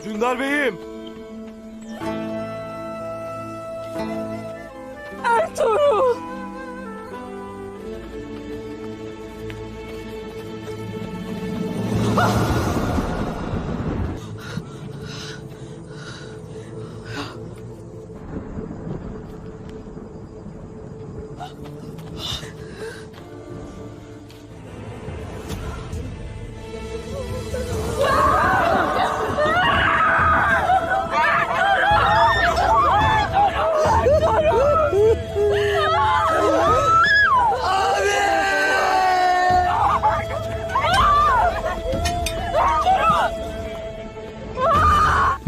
Dündar Bey'im. Ertuğrul!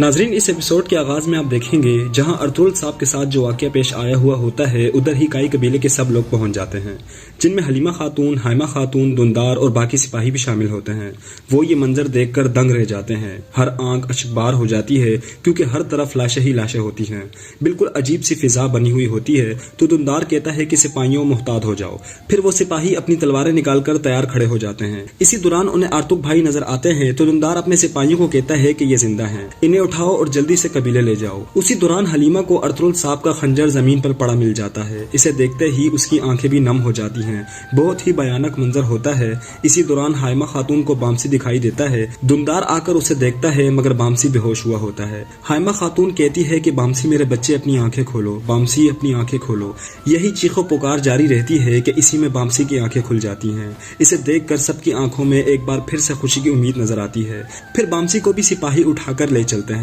नाजरीन, इस episode के आगाज में आप देखेंगे जहां अर्तुगरुल साहब के साथ जो वाकया पेश आया हुआ होता है, उधर ही काई कबीले के सब लोग पहुंच जाते हैं, जिनमें हलीमा खातून, हाइमा खातून, दुंदार और बाकी सिपाही भी शामिल होते हैं। वो ये मंजर देखकर दंग रह जाते हैं। हर आंख अशकबार हो जाती है क्योंकि हर तरफ लाशें ही लाशें होती हैं। बिल्कुल अजीब सी फिजा बनी हुई होती है। तो दुंदार कहता है कि सिपाहियों मुहतात हो जाओ। फिर वो सिपाही अपनी तलवारें निकालकर तैयार खड़े हो जाते हैं। इसी दौरान उन्हें आर्तुग भाई नजर आते हैं तो दुंदार अपने सिपाहियों को कहता है कि ये जिंदा हैं, इन्हें उठाओ और जल्दी से कबीले ले जाओ। उसी दौरान हलीमा को अर्तुगरुल साहब का खंजर जमीन पर पड़ा मिल जाता है। इसे देखते ही उसकी आंखें भी नम हो जाती हैं। बहुत ही भयानक मंजर होता है। इसी दौरान हाइमा खातून को बामसी दिखाई देता है। दुंदार आकर उसे देखता है मगर बामसी बेहोश हुआ होता है। हाइमा खातून कहती है कि बामसी मेरे बच्चे अपनी आंखें खोलो, बामसी अपनी आंखें खोलो। यही चीखो पुकार जारी रहती है कि इसी में बामसी की आंखें खुल जाती हैं। इसे देखकर सबकी आंखों में एक बार फिर से खुशी की उम्मीद नजर आती है। फिर बामसी को भी सिपाही उठाकर ले चलते हैं।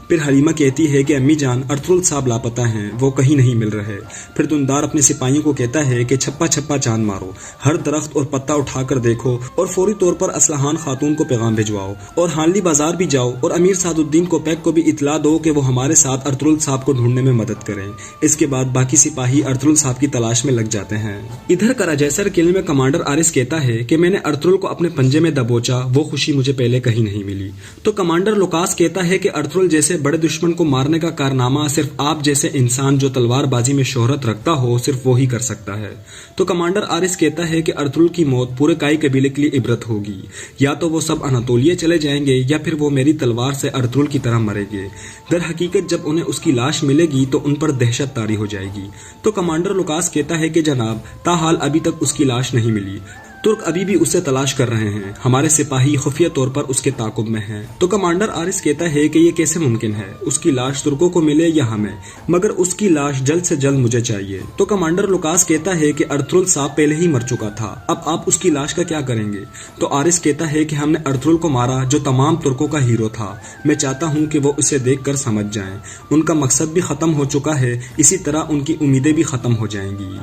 फिर हलीमा कहती है कि अम्मी जान, अर्तुगरुल साहब लापता हैं, वो कहीं नहीं मिल रहे। फिर दुंदार अपने सिपाहियों को कहता है कि छप्पा छप्पा चांद मारो, हर दरख्त और पत्ता उठाकर देखो और फौरी तौर पर असलहान खातून को पैगाम भिजवाओ और हानली बाजार भी जाओ और अमीर सादुद्दीन कोपैक को भी इतला दो कि वो हमारे साथ अर्तुगरुल साहब को ढूंढने में मदद करें। इसके बाद बाकी सिपाही अर्तुगरुल साहब की तलाश में लग जाते हैं। इधर कराजैसर किले में कमांडर आरिस कहता है कि मैंने अर्तुगरुल को अपने पंजे में दबोचा, वो खुशी मुझे पहले कहीं नहीं मिली। तो कमांडर लुकास कहता है कि अर्तुगरुल जैसे बड़े दुश्मन को मारने का कारनामा सिर्फ आप जैसे इंसान जो तलवारबाजी में शोहरत रखता हो, सिर्फ वो ही कर सकता है। तो कमांडर आरिस कहता है कि अर्तुगरुल की मौत पूरे काई कबीले के लिए इबरत होगी। या तो वो सब अनातोलिया चले जाएंगे या फिर वो मेरी तलवार से अर्तुगरुल की तरह मरेंगे। दर हकीकत जब उन्हें उसकी लाश मिलेगी तो उन पर दहशत तारी हो जाएगी। तो कमांडर लुकास कहता है कि जनाब, ताहाल अभी तक उसकी लाश नहीं मिली। तुर्क अभी भी उसे तलाश कर रहे हैं। हमारे सिपाही खुफिया तौर पर उसके ताकुब में हैं। तो कमांडर आरिस कहता है कि ये कैसे मुमकिन है, उसकी लाश तुर्कों को मिले या हमें, मगर उसकी लाश जल्द से जल्द मुझे चाहिए। तो कमांडर लुकास कहता है कि अर्तुगरुल साहब पहले ही मर चुका था, अब आप उसकी लाश का क्या करेंगे। तो आरिस कहता है कि हमने अर्तुगरुल को मारा जो तमाम तुर्कों का हीरो था। मैं चाहता हूँ कि वो उसे देख कर समझ जाएं। उनका मकसद भी खत्म हो चुका है, इसी तरह उनकी उम्मीदें भी खत्म हो जाएंगी।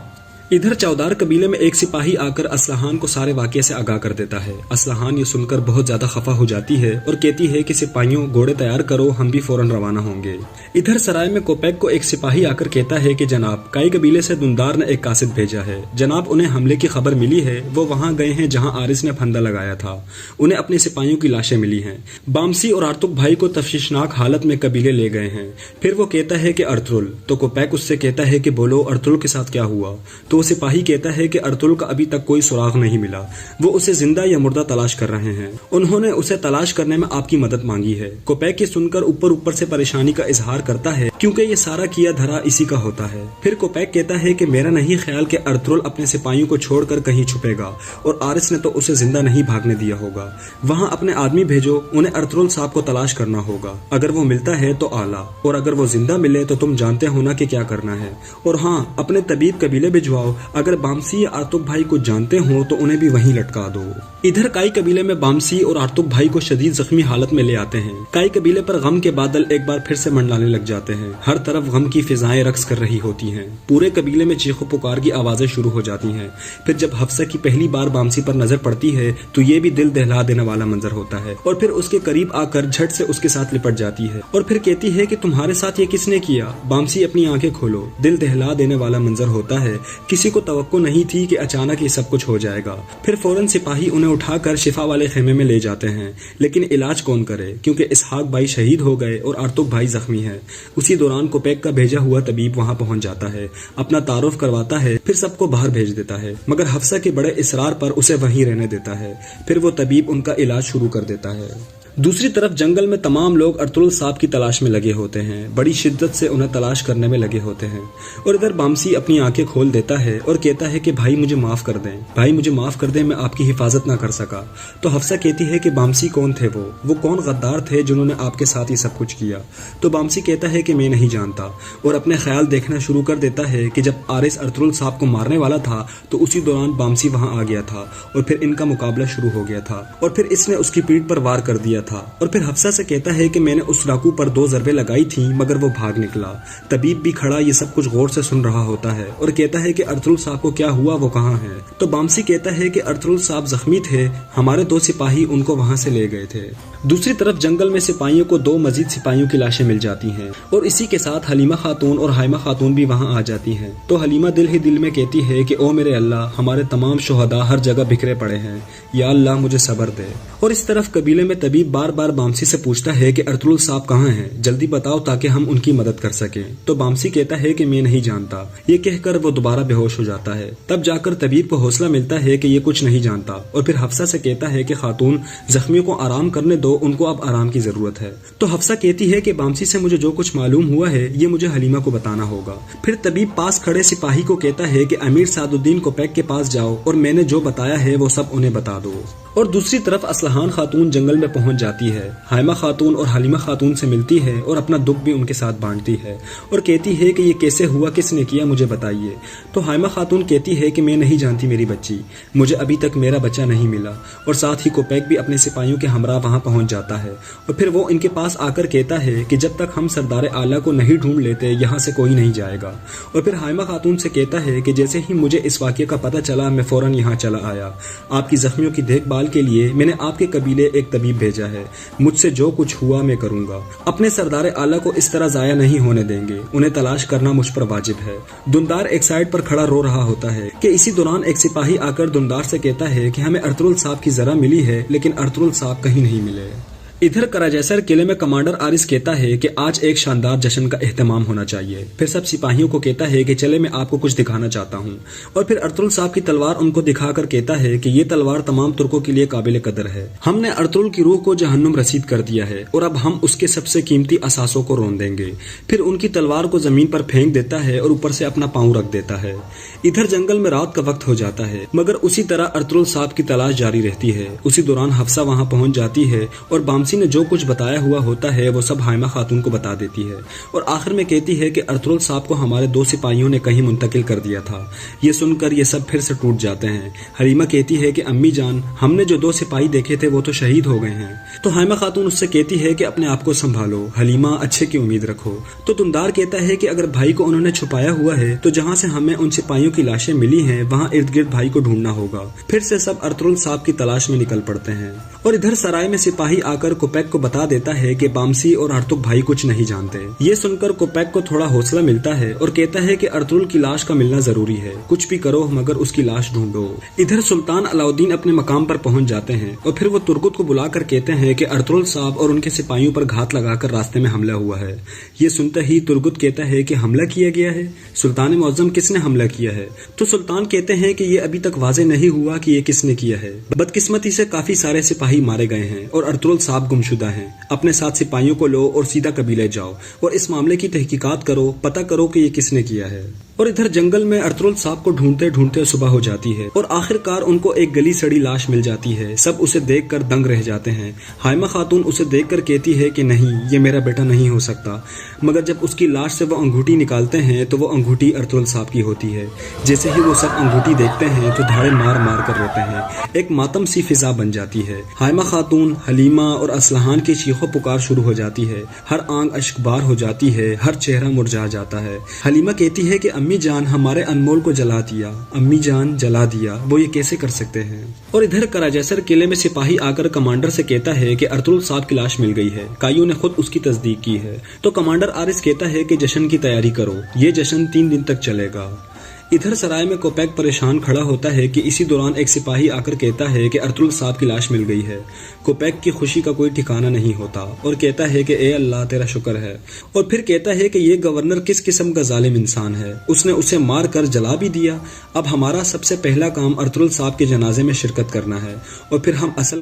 इधर चौदार कबीले में एक सिपाही आकर असलहान को सारे वाकये से आगाह कर देता है। असलहान ये सुनकर बहुत ज्यादा खफा हो जाती है और कहती है कि सिपाहियों घोड़े तैयार करो, हम भी फौरन रवाना होंगे। इधर सराय में कोपैक को एक सिपाही आकर कहता है कि जनाब, काई कबीले से दुंदार ने एक कासिद भेजा है। जनाब, उन्हें हमले की खबर मिली है, वो वहाँ गए हैं जहाँ आरिस ने फंदा लगाया था। उन्हें अपने सिपाहियों की लाशें मिली हैं। बामसी और आर्तुग भाई को तफ्शीशनाक हालत में कबीले ले गए हैं। फिर वो कहता है कि अर्तुगरुल, तो कोपैक उससे कहता है कि बोलो अर्तुगरुल के साथ क्या हुआ। तो تو سپاہی کہتا ہے کہ ارطغرل کا ابھی تک کوئی سراغ نہیں ملا، وہ اسے زندہ یا مردہ تلاش کر رہے ہیں، انہوں نے اسے تلاش کرنے میں آپ کی مدد مانگی ہے۔ کوپیک یہ سن کر اوپر سے پریشانی کا اظہار کرتا ہے کیونکہ یہ سارا کیا دھرا اسی کا ہوتا ہے۔ پھر کوپیک کہتا ہے کہ میرا نہیں خیال کہ ارطغرل اپنے سپاہیوں کو چھوڑ کر کہیں چھپے گا، اور آرس نے تو اسے زندہ نہیں بھاگنے دیا ہوگا۔ وہاں اپنے آدمی بھیجو، انہیں ارطغرل صاحب کو تلاش کرنا ہوگا، اگر وہ ملتا ہے تو اعلیٰ، اور اگر وہ زندہ ملے تو تم جانتے ہو نا کہ کیا کرنا ہے۔ اور ہاں، اپنے طبیب قبیلے بھجواؤ، اگر بامسی یا آرتوک بھائی کو جانتے ہو تو انہیں بھی وہیں لٹکا دو۔ ادھر کائی قبیلے میں بامسی اور آرتوک بھائی کو شدید زخمی حالت میں لے آتے ہیں۔ کائی قبیلے پر غم کے بادل ایک بار پھر سے منڈلانے لگ جاتے ہیں، ہر طرف غم کی فضائیں رقص کر رہی ہوتی ہیں، پورے قبیلے میں چیخ و پکار کی آوازیں شروع ہو جاتی ہیں۔ پھر جب حفصہ کی پہلی بار بامسی پر نظر پڑتی ہے تو یہ بھی دل دہلا دینے والا منظر ہوتا ہے، اور پھر اس کے قریب آ کر جھٹ سے اس کے ساتھ لپٹ جاتی ہے اور پھر کہتی ہے کہ تمہارے ساتھ یہ کس نے کیا؟ بامسی اپنی آنکھیں کھولو، دل دہلا دینے والا منظر ہوتا ہے، کسی کو توقع نہیں تھی کہ اچانک یہ سب کچھ ہو جائے گا۔ پھر فوراً سپاہی انہیں اٹھا کر شفا والے خیمے میں لے جاتے ہیں، لیکن علاج کون کرے کیونکہ اسحاق بھائی شہید ہو گئے اور آرتوک بھائی زخمی ہے۔ اسی دوران کوپیک کا بھیجا ہوا طبیب وہاں پہنچ جاتا ہے، اپنا تعارف کرواتا ہے، پھر سب کو باہر بھیج دیتا ہے، مگر حفصہ کے بڑے اصرار پر اسے وہیں رہنے دیتا ہے۔ پھر وہ طبیب ان کا علاج شروع کر دیتا ہے۔ دوسری طرف جنگل میں تمام لوگ ارطغرل صاحب کی تلاش میں لگے ہوتے ہیں، بڑی شدت سے انہیں تلاش کرنے میں لگے ہوتے ہیں، اور ادھر بامسی اپنی آنکھیں کھول دیتا ہے اور کہتا ہے کہ بھائی مجھے معاف کر دیں، بھائی مجھے معاف کر دیں، میں آپ کی حفاظت نہ کر سکا۔ تو حفصہ کہتی ہے کہ بامسی کون تھے، وہ کون غدار تھے جنہوں نے آپ کے ساتھ یہ سب کچھ کیا؟ تو بامسی کہتا ہے کہ میں نہیں جانتا، اور اپنے خیال دیکھنا شروع کر دیتا ہے کہ جب آرس ارطغرل صاحب کو مارنے والا تھا تو اسی دوران بامسی وہاں آ گیا تھا، اور پھر ان کا مقابلہ شروع ہو گیا تھا، اور پھر اس نے اس کی پیٹھ پر وار کر دیا تھا، اور پھر حفصہ سے کہتا ہے کہ میں نے اس ڈاکو پر 2 ضربیں لگائی تھیں مگر وہ بھاگ نکلا۔ طبیب بھی کھڑا یہ سب کچھ غور سے سن رہا ہوتا ہے اور کہتا ہے کہ ارطغرل صاحب کو کیا ہوا، وہ کہاں ہے؟ تو بامسی کہتا ہے کہ ارطغرل صاحب زخمی تھے، ہمارے 2 سپاہی ان کو وہاں سے لے گئے تھے۔ دوسری طرف جنگل میں سپاہیوں کو 2 مزید سپاہیوں کی لاشیں مل جاتی ہیں، اور اسی کے ساتھ حلیمہ خاتون اور ہائمہ خاتون بھی وہاں آ جاتی ہیں۔ تو حلیمہ دل ہی دل میں کہتی ہے کہ او میرے اللہ، ہمارے تمام شہداء ہر جگہ بکھرے پڑے ہیں، یا اللہ مجھے صبر دے۔ اور اس طرف قبیلے میں طبیب بار بار بامسی سے پوچھتا ہے کہ ارطغرل صاحب کہاں ہیں، جلدی بتاؤ تاکہ ہم ان کی مدد کر سکیں۔ تو بامسی کہتا ہے کہ میں نہیں جانتا، یہ کہہ کر وہ دوبارہ بے ہوش ہو جاتا ہے۔ تب جا کر طبیب کو حوصلہ ملتا ہے کہ یہ کچھ نہیں جانتا، اور پھر حفصہ سے کہتا ہے کہ خاتون زخمیوں کو آرام کرنے دو، ان کو اب آرام کی ضرورت ہے۔ تو حفصہ کہتی ہے کہ بامسی سے مجھے جو کچھ معلوم ہوا ہے یہ مجھے حلیمہ کو بتانا ہوگا۔ پھر طبیب پاس کھڑے سپاہی کو کہتا ہے کہ امیر سعد الدین کوپیک کے پاس جاؤ اور میں نے جو بتایا ہے وہ سب انہیں بتا دو۔ اور دوسری طرف اسلحان خاتون جنگل میں پہنچ جاتی ہے، ہائمہ خاتون اور حلیمہ خاتون سے ملتی ہے اور اپنا دکھ بھی ان کے ساتھ بانٹتی ہے، اور کہتی ہے کہ یہ کیسے ہوا، کس نے کیا، مجھے بتائیے۔ تو ہائمہ خاتون کہتی ہے کہ میں نہیں جانتی میری بچی، مجھے ابھی تک میرا بچہ نہیں ملا۔ اور ساتھ ہی کوپیک بھی اپنے سپاہیوں کے ہمراہ وہاں پہنچ جاتا ہے، اور پھر وہ ان کے پاس آ کر کہتا ہے کہ جب تک ہم سردار اعلیٰ کو نہیں ڈھونڈ لیتے یہاں سے کوئی نہیں جائے گا۔ اور پھر ہائمہ خاتون سے کہتا ہے کہ جیسے ہی مجھے اس واقعے کا پتہ چلا میں فوراً یہاں چلا آیا، آپ کی زخمیوں کی دیکھ بھال کے لیے میں نے آپ کے قبیلے ایک طبیب بھیجا ہے، مجھ سے جو کچھ ہوا میں کروں گا، اپنے سردار اعلیٰ کو اس طرح ضائع نہیں ہونے دیں گے، انہیں تلاش کرنا مجھ پر واجب ہے۔ دندار ایک سائڈ پر کھڑا رو رہا ہوتا ہے کہ اسی دوران ایک سپاہی آ کر دندار سے کہتا ہے کہ ہمیں ارطغرل صاحب کی ذرا ملی ہے لیکن ارطغرل صاحب کہیں نہیں ملے۔ ادھر کراجیسر قلعے میں کمانڈر آرس کہتا ہے کہ آج ایک شاندار جشن کا اہتمام ہونا چاہیے، پھر سب سپاہیوں کو کہتا ہے کہ چلے میں آپ کو کچھ دکھانا چاہتا ہوں، اور پھر ارطغرل صاحب کی تلوار ان کو دکھا کر کہتا ہے کہ یہ تلوار تمام ترکوں کے لیے قابل قدر ہے، ہم نے ارطغرل کی روح کو جہنم رسید کر دیا ہے اور اب ہم اس کے سب سے قیمتی اثاثوں کو رون دیں گے۔ پھر ان کی تلوار کو زمین پر پھینک دیتا ہے اور اوپر سے اپنا پاؤں رکھ دیتا ہے۔ ادھر جنگل میں رات کا وقت ہو جاتا ہے، مگر اسی طرح ارطغرل صاحب کی تلاش جاری رہتی ہے۔ اسی دوران حفصہ وہاں پہنچ جاتی ہے اور بامسی نے جو کچھ بتایا ہوا ہوتا ہے وہ سب ہائمہ خاتون کو بتا دیتی ہے، اور آخر میں کہتی ہے کہ ارطغرل صاحب کو ہمارے 2 سپاہیوں نے کہیں منتقل کر دیا تھا۔ یہ سن کر یہ سب پھر سے ٹوٹ جاتے ہیں۔ حلیمہ کہتی ہے کہ امی جان، ہم نے جو 2 سپاہی دیکھے تھے وہ تو شہید ہو گئے ہیں۔ تو ہائمہ خاتون اس سے کہتی ہے کہ اپنے آپ کو سنبھالو حلیمہ، اچھے کی امید رکھو۔ تو دندار کہتا ہے کہ اگر بھائی کو انہوں نے چھپایا ہوا ہے تو جہاں سے ہمیں ان سپاہیوں کی لاشیں ملی ہیں وہاں ارد گرد بھائی کو ڈھونڈنا ہوگا۔ پھر سے سب ارطغرل صاحب کی تلاش میں نکل پڑتے ہیں، اور ادھر سرائے میں سپاہی آ کر کوپیک کو بتا دیتا ہے کہ بامسی اور ارطغرل بھائی کچھ نہیں جانتے۔ یہ سن کر کوپیک کو تھوڑا حوصلہ ملتا ہے اور کہتا ہے کہ ارطغرل کی لاش کا ملنا ضروری ہے، کچھ بھی کرو مگر اس کی لاش ڈھونڈو۔ ادھر سلطان علاؤدین اپنے مقام پر پہنچ جاتے ہیں اور پھر وہ ترگت کو بلا کر کہتے ہیں کہ ارطغرل صاحب اور ان کے سپاہیوں پر گھات لگا کر راستے میں حملہ ہوا ہے۔ یہ سنتے ہی ترگت کہتا ہے کہ حملہ کیا گیا ہے۔ سلطان معظم کس نے حملہ کیا ہے؟ تو سلطان کہتے ہیں کہ یہ ابھی تک واضح نہیں ہوا کہ یہ کس نے کیا ہے۔ بدقسمتی سے کافی سارے سپاہی مارے گئے ہیں اور ارطغرل صاحب گمشدہ ہیں۔ اپنے ساتھ سپاہیوں کو لو اور سیدھا قبیلے جاؤ اور اس معاملے کی تحقیقات کرو، پتہ کرو کہ یہ کس نے کیا ہے۔ اور ادھر جنگل میں ارطغرل صاحب کو ڈھونڈتے ڈھونڈتے صبح ہو جاتی ہے اور آخر کار ان کو ایک گلی سڑی لاش مل جاتی ہے۔ سب اسے دیکھ کر دنگ رہ جاتے ہیں۔ ہائمہ خاتون اسے دیکھ کر کہتی ہے کہ نہیں، یہ میرا بیٹا نہیں ہو سکتا، مگر جب اس کی لاش سے وہ انگوٹھی نکالتے ہیں تو وہ انگوٹھی ارطغرل صاحب کی ہوتی ہے۔ جیسے ہی وہ سب انگوٹھی دیکھتے ہیں تو دھاڑے مار مار کر روتے ہیں۔ ایک ماتم سی فضا بن جاتی ہے۔ ہائمہ خاتون، حلیمہ اور اصلحان کی چیخو پکار شروع ہو جاتی ہے۔ ہر آنکھ اشک بار ہو جاتی ہے، ہر چہرہ مرجھا جاتا ہے۔ حلیمہ کہتی ہے کہ امی جان، ہمارے انمول کو جلا دیا، امی جان جلا دیا، وہ یہ کیسے کر سکتے ہیں؟ اور ادھر کراجیسر قلعے میں سپاہی آ کر کمانڈر سے کہتا ہے کہ ارطغرل صاحب کی لاش مل گئی ہے۔ کائیو نے خود اس کی تصدیق کی ہے۔ تو کمانڈر آرس کہتا ہے کہ جشن کی تیاری کرو، یہ جشن 3 دن تک چلے گا۔ ادھر سرائے میں کوپیک پریشان کھڑا ہوتا ہے کہ اسی دوران ایک سپاہی آ کر کہتا ہے کہ ارطغرل صاحب کی لاش مل گئی ہے۔ کوپیک کی خوشی کا کوئی ٹھکانہ نہیں ہوتا اور کہتا ہے کہ اے اللہ تیرا شکر ہے، اور پھر کہتا ہے کہ یہ گورنر کس قسم کا ظالم انسان ہے، اس نے اسے مار کر جلا بھی دیا۔ اب ہمارا سب سے پہلا کام ارطغرل صاحب کے جنازے میں شرکت کرنا ہے اور پھر ہم اصل